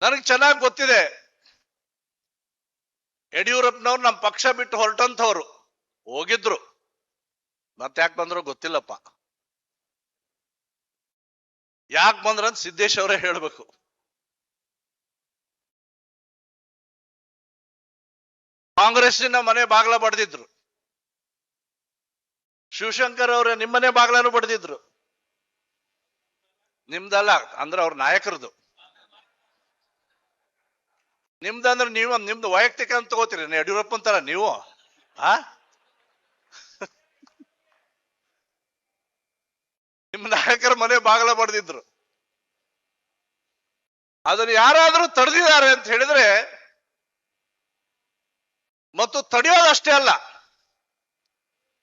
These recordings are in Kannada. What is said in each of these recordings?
ನನಗೆ ಚೆನ್ನಾಗಿ ಗೊತ್ತಿದೆ, ಯಡಿಯೂರಪ್ಪನವ್ರು ನಮ್ಮ ಪಕ್ಷ ಬಿಟ್ಟು ಹೊರಟಂತವ್ರು ಹೋಗಿದ್ರು, ಮತ್ತೆ ಯಾಕೆ ಬಂದ್ರು ಗೊತ್ತಿಲ್ಲಪ್ಪ. ಯಾಕೆ ಬಂದ್ರಂತ ಸಿದ್ದೇಶ್ ಅವರೇ ಹೇಳ್ಬೇಕು. ಕಾಂಗ್ರೆಸ್ಸಿನ ಮನೆ ಬಾಗ್ಲ ಬಡ್ದಿದ್ರು, ಶಿವಶಂಕರ್ ಅವರೇ ನಿಮ್ಮನೆ ಬಾಗ್ಲನು ಬಡ್ದಿದ್ರು. ನಿಮ್ದಲ್ಲ ಅಂದ್ರೆ ಅವ್ರ ನಾಯಕರದು. ನಿಮ್ದಂದ್ರೆ ನೀವು ನಿಮ್ದು ವೈಯಕ್ತಿಕ ಅಂತ ತಗೋತೀರಿ ಯಡಿಯೂರಪ್ಪನ್ ತರ ನೀವು. ನಿಮ್ಮ ನಾಯಕರ ಮನೆ ಬಾಗಲ ಬಡ್ದಿದ್ರು. ಅದನ್ನು ಯಾರಾದ್ರೂ ತಡೆದಿದ್ದಾರೆ ಅಂತ ಹೇಳಿದ್ರೆ, ಮತ್ತು ತಡೆಯೋದಷ್ಟೇ ಅಲ್ಲ,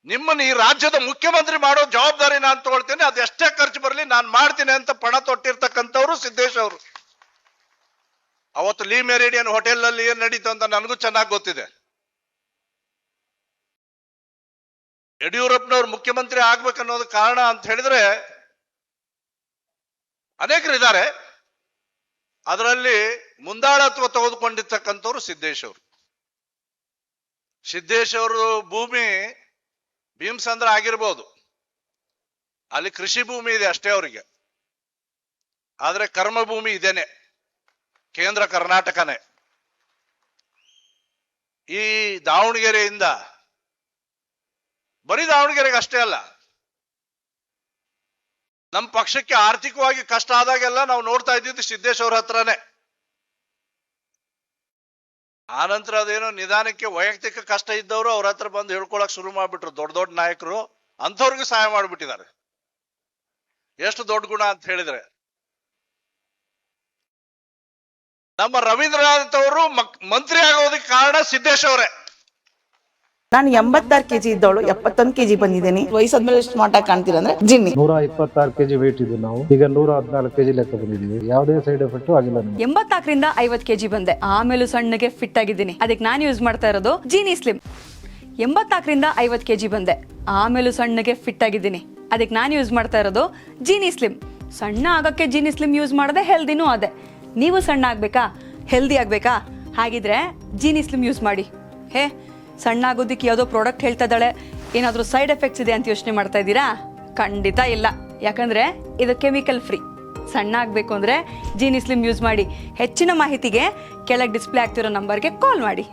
ನಿಮ್ಮನ್ನ ಈ ರಾಜ್ಯದ ಮುಖ್ಯಮಂತ್ರಿ ಮಾಡೋ ಜವಾಬ್ದಾರಿ ನಾನು ತಗೊಳ್ತೇನೆ, ಅದು ಎಷ್ಟೇ ಖರ್ಚು ಬರಲಿ ನಾನು ಮಾಡ್ತೀನಿ ಅಂತ ಪಣ ತೊಟ್ಟಿರ್ತಕ್ಕಂಥವ್ರು ಸಿದ್ದೇಶ್ ಅವರು. ಅವತ್ತು ಲೀ ಮೆರಿಡಿಯನ್ ಹೋಟೆಲ್ ನಲ್ಲಿ ಏನ್ ನಡೀತು ಅಂತ ನನಗೂ ಚೆನ್ನಾಗಿ ಗೊತ್ತಿದೆ. ಯಡಿಯೂರಪ್ಪನವ್ರು ಮುಖ್ಯಮಂತ್ರಿ ಆಗ್ಬೇಕನ್ನೋದು ಕಾರಣ ಅಂತ ಹೇಳಿದ್ರೆ ಅನೇಕರಿದ್ದಾರೆ, ಅದರಲ್ಲಿ ಮುಂದಾಳತ್ವ ತೆಗೆದುಕೊಂಡಿರ್ತಕ್ಕಂಥವ್ರು ಸಿದ್ದೇಶ್ ಅವರು. ಸಿದ್ದೇಶ್ ಅವರು ಭೂಮಿ ಭೀಮಸಂದ್ರ ಆಗಿರ್ಬೋದು, ಅಲ್ಲಿ ಕೃಷಿ ಭೂಮಿ ಇದೆ ಅಷ್ಟೇ ಅವರಿಗೆ, ಆದ್ರೆ ಕರ್ಮ ಭೂಮಿ ಇದೇನೆ, ಕೇಂದ್ರ ಕರ್ನಾಟಕನೇ. ಈ ದಾವಣಗೆರೆಯಿಂದ ಬರೀ ದಾವಣಗೆರೆಗೆ ಅಷ್ಟೇ ಅಲ್ಲ, ನಮ್ಮ ಪಕ್ಷಕ್ಕೆ ಆರ್ಥಿಕವಾಗಿ ಕಷ್ಟ ಆದಾಗೆಲ್ಲ ನಾವು ನೋಡ್ತಾ ಇದ್ದಿದ್ದು ಸಿದ್ದೇಶ್ ಅವ್ರ ಹತ್ರನೇ. ಆನಂತರ ಅದೇನೋ ನಿಧಾನಕ್ಕೆ ವೈಯಕ್ತಿಕ ಕಷ್ಟ ಇದ್ದವರು ಅವ್ರ ಹತ್ರ ಬಂದು ಹೇಳ್ಕೊಳಕ್ ಶುರು ಮಾಡ್ಬಿಟ್ರು. ದೊಡ್ಡ ದೊಡ್ಡ ನಾಯಕರು ಅಂಥವ್ರಿಗೆ ಸಹಾಯ ಮಾಡ್ಬಿಟ್ಟಿದ್ದಾರೆ. ಎಷ್ಟು ದೊಡ್ಡ ಗುಣ ಅಂತ ಹೇಳಿದ್ರೆ, ನಮ್ಮ ರವೀಂದ್ರನಾಥ್ ಅವರು ಮಂತ್ರಿ ಆಗೋದಕ್ಕೆ ಕಾರಣ ಸಿದ್ದೇಶ್ ಅವರೇ. ನಾನು 86 kg ಇದ್ದವಳು 71 kg ಬಂದಿದ್ದೀನಿ. ವಯಸ್ಸಾದ್ಮೇಲೆ ಸ್ಮಾರ್ಟ್ ಆಗಿ ಕಾಣ್ತೀರಾ ಅಂದ್ರೆ ಜಿನ್ನಿ. 126 kg ವೇಟ್ ಇದ್ದು ನಾವು ಈಗ 114 kg ಲೆಕ್ಕ ಬಂದಿದ್ದೀವಿ. ಯಾವುದೇ ಸೈಡ್ ಎಫೆಕ್ಟ್ ಆಗಿಲ್ಲ. 84 ರಿಂದ 50 kg ಬಂದೆ, ಆಮೇಲೆ ಸಣ್ಣಗೆ ಫಿಟ್ ಆಗಿದ್ದೀನಿ. ಅದಕ್ಕೆ ನಾನು ಯೂಸ್ ಮಾಡ್ತಾ ಇರೋದು ಜೀನಿ ಸ್ಲಿಮ್. 84 ರಿಂದ 50 kg ಬಂದೆ, ಆಮೇಲೆ ಸಣ್ಣಗೆ ಫಿಟ್ ಆಗಿದ್ದೀನಿ. ಅದಕ್ಕೆ ನಾನು ಯೂಸ್ ಮಾಡ್ತಾ ಇರೋದು ಜೀನಿ ಸ್ಲಿಮ್. ಸಣ್ಣ ಆಗಕ್ಕೆ ಜೀನಿ ಸ್ಲಿಮ್ ಯೂಸ್ ಮಾಡದೆ ಹೆಲ್ದಿನೂ ಅದೇ. ನೀವು ಸಣ್ಣ ಆಗ್ಬೇಕಾ, ಹೆಲ್ದಿ ಆಗ್ಬೇಕಾ, ಹಾಗಿದ್ರೆ ಜೀನಿ ಸ್ಲಿಮ್ ಯೂಸ್ ಮಾಡಿ. ಸಣ್ಣ ಆಗೋದಕ್ಕೆ ಯಾವುದೋ ಪ್ರಾಡಕ್ಟ್ ಹೇಳ್ತಾ ಇದ್ದಾಳೆ, ಏನಾದರೂ ಸೈಡ್ ಎಫೆಕ್ಟ್ಸ್ ಇದೆ ಅಂತ ಯೋಚನೆ ಮಾಡ್ತಾ ಇದ್ದೀರಾ? ಖಂಡಿತ ಇಲ್ಲ, ಯಾಕಂದ್ರೆ ಇದು ಕೆಮಿಕಲ್ ಫ್ರೀ. ಸಣ್ಣ ಆಗಬೇಕು ಅಂದ್ರೆ ಜೀನಿ ಸ್ಲಿಮ್ ಯೂಸ್ ಮಾಡಿ. ಹೆಚ್ಚಿನ ಮಾಹಿತಿಗೆ ಕೆಳಗೆ ಡಿಸ್ಪ್ಲೇ ಆಗ್ತಿರೋ ನಂಬರ್ಗೆ ಕಾಲ್ ಮಾಡಿ.